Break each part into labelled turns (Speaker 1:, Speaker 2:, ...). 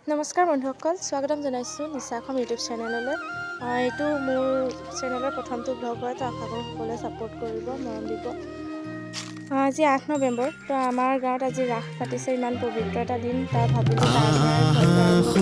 Speaker 1: নমস্কাৰ বন্ধুসকল, স্বাগতম জনাইছোঁ নিশা আসম ইউটিউব চেনেললৈ। এইটো মোৰ চেনেলৰ প্ৰথমটো ব্লগ হয়, তো আশা কৰোঁ সকলোৱে ছাপোৰ্ট কৰিব, মৰম দিব। আজি 8 নৱেম্বৰ, তো আমাৰ গাঁৱত আজি ৰাস পাতিছে। ইমান পবিত্ৰ এটা দিন, তাৰ ভাবিলোঁ তাৰ পৰাই ব্লগটো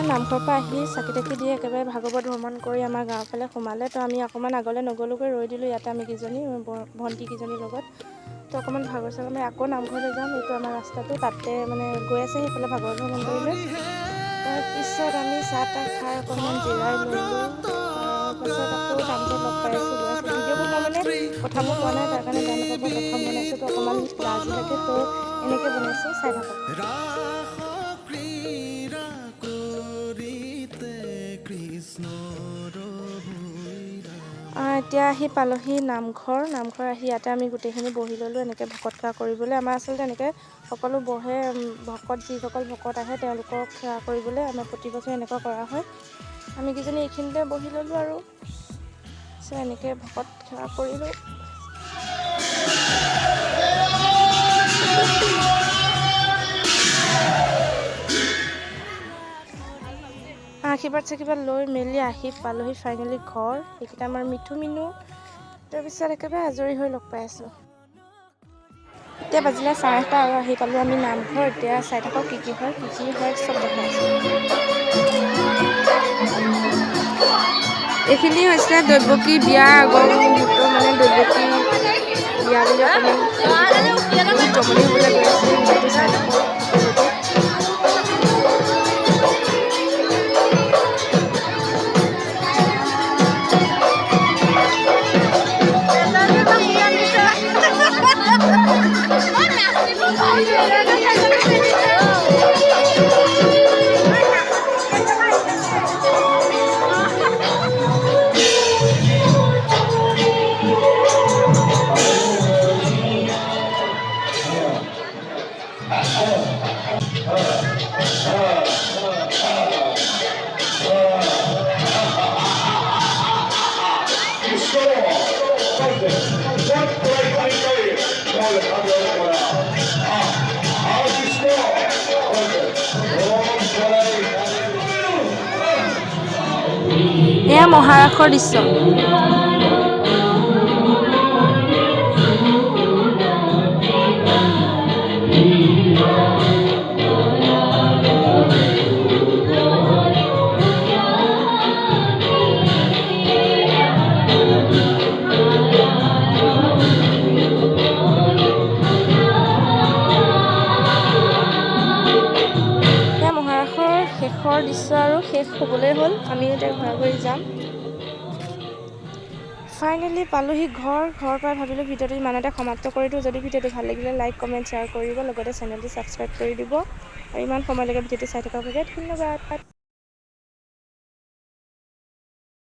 Speaker 1: আৰম্ভ নামঘৰৰ পৰা আহি চাকি তাকি দি একেবাৰে ভাগৱত ভ্ৰমণ কৰি আমাৰ গাঁৱৰ ফালে সোমালে। তো আমি অকণমান আগলৈ নগ'লোগৈ, ৰৈ দিলোঁ ইয়াতে আমি কেইজনী ভণ্টিকেইজনীৰ লগত। তো অকণমান ভাগৰ চাগৰ আমি আকৌ নামঘৰলৈ যাম। এইটো আমাৰ ৰাস্তাটো, তাতে মানে গৈ আছে সেইফালে ভাগৱত ভ্ৰমণ কৰিলে। তাৰপিছত আমি চাহ তাহ খাই অকণমান জিৰাই ল'লোঁ। তাৰপাছত আকৌ নামঘৰত লগ পাই আছোঁ, গৈ আছোঁ। ভিডিঅ'বোৰ মই মানে কথাবোৰ কোৱা নাই, তাৰ কাৰণে বেয়া নাপাব। প্ৰথম বনাইছোঁ তো অকণমান লাজ লাগে, তো এনেকৈ বনাইছোঁ, চাই থাকক। এতিয়া আহি পালোহি নামঘৰ আহি ইয়াতে আমি গোটেইখিনি বহি ল'লোঁ এনেকৈ ভকত সেৱা কৰিবলৈ। আমাৰ আচলতে এনেকৈ সকলো বহে, যিসকল ভকত আহে তেওঁলোকক সেৱা কৰিবলৈ আমাৰ প্ৰতি বছৰে এনেকুৱা কৰা হয়। আমি কেইজনী এইখিনিতে বহি ল'লোঁ আৰু এনেকৈ ভকত সেৱা কৰিলোঁ। আশীৰ্বাদ লৈ মেলি আহি পালোহি ফাইনেলি ঘৰ। এইকেইটা আমাৰ মিঠু মিনু। তাৰপিছত একেবাৰে আজৰি হৈ লগ পাই আছোঁ। এতিয়া বাজিলে 8:30 আৰু আহি পালোঁ আমি নামঘৰ। এতিয়া চাই থাকক কি হয় চব দেখাই আছোঁ। এইখিনি হৈছে দৈৱকী বিয়াৰ আগৰ মুহূৰ্ত, মানে দৈৱকী বিয়া বুলি অকণমান বহুত জমনি হ'বলৈ গৈ আছে। ভিডিঅ'টো চাই থাকক সকলোকে। এয়া মহাৰাসৰ দৃশ্য। শেষৰ দৃশ্য আৰু শেষ হ'বলৈ হ'ল। আমি এতিয়া ঘূৰি যাম। ফাইনেলি পালোহি ঘৰৰ পৰা ভাবিলোঁ ভিডিঅ'টো ইমানতে সমাপ্ত কৰি দিওঁ। যদি ভিডিঅ'টো ভাল লাগিলে লাইক কমেণ্ট শ্বেয়াৰ কৰিব, লগতে চেনেলটো ছাবস্ক্ৰাইব কৰি দিব। আৰু ইমান সময়লৈকে ভিডিঅ'টো চাই থকাৰ বাবে ধন্যবাদ।